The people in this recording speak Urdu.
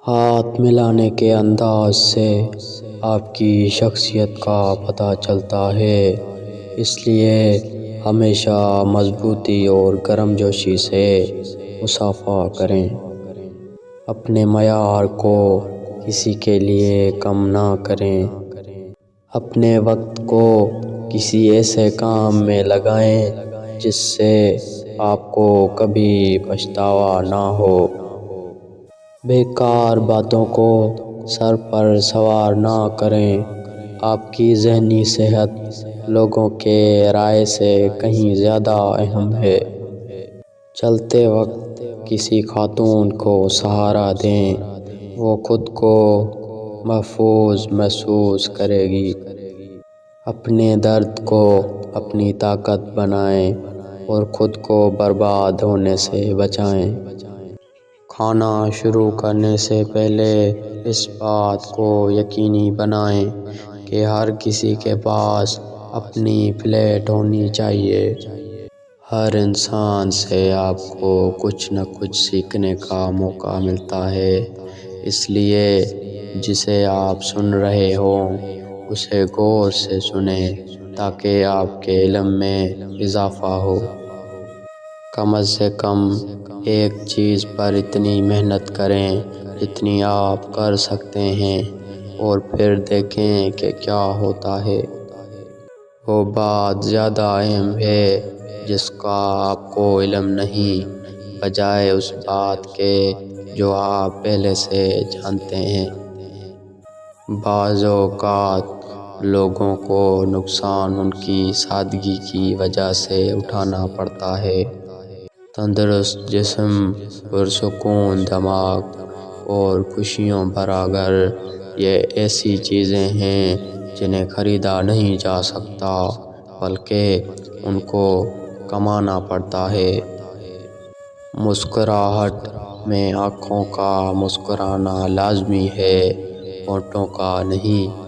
ہاتھ ملانے کے انداز سے آپ کی شخصیت کا پتہ چلتا ہے، اس لیے ہمیشہ مضبوطی اور گرم جوشی سے مصافحہ کریں۔ اپنے معیار کو کسی کے لیے کم نہ کریں۔ اپنے وقت کو کسی ایسے کام میں لگائیں جس سے آپ کو کبھی پچھتاوا نہ ہو۔ بیکار باتوں کو سر پر سوار نہ کریں۔ آپ کی ذہنی صحت لوگوں کے رائے سے کہیں زیادہ اہم ہے۔ چلتے وقت کسی خاتون کو سہارا دیں، وہ خود کو محفوظ محسوس کرے گی۔ اپنے درد کو اپنی طاقت بنائیں اور خود کو برباد ہونے سے بچائیں۔ کھانا شروع کرنے سے پہلے اس بات کو یقینی بنائیں کہ ہر کسی کے پاس اپنی پلیٹ ہونی چاہیے۔ ہر انسان سے آپ کو کچھ نہ کچھ سیکھنے کا موقع ملتا ہے، اس لیے جسے آپ سن رہے ہوں اسے غور سے سنیں تاکہ آپ کے علم میں اضافہ ہو۔ کم از کم ایک چیز پر اتنی محنت کریں جتنی آپ کر سکتے ہیں اور پھر دیکھیں کہ کیا ہوتا ہے۔ وہ بات زیادہ اہم ہے جس کا آپ کو علم نہیں، بجائے اس بات کے جو آپ پہلے سے جانتے ہیں۔ بعض اوقات لوگوں کو نقصان ان کی سادگی کی وجہ سے اٹھانا پڑتا ہے۔ تندرست جسم، پرسکون دماغ اور خوشیوں بھرا گھر، یہ ایسی چیزیں ہیں جنہیں خریدا نہیں جا سکتا بلکہ ان کو کمانا پڑتا ہے۔ مسکراہٹ میں آنکھوں کا مسکرانا لازمی ہے، ہونٹوں کا نہیں۔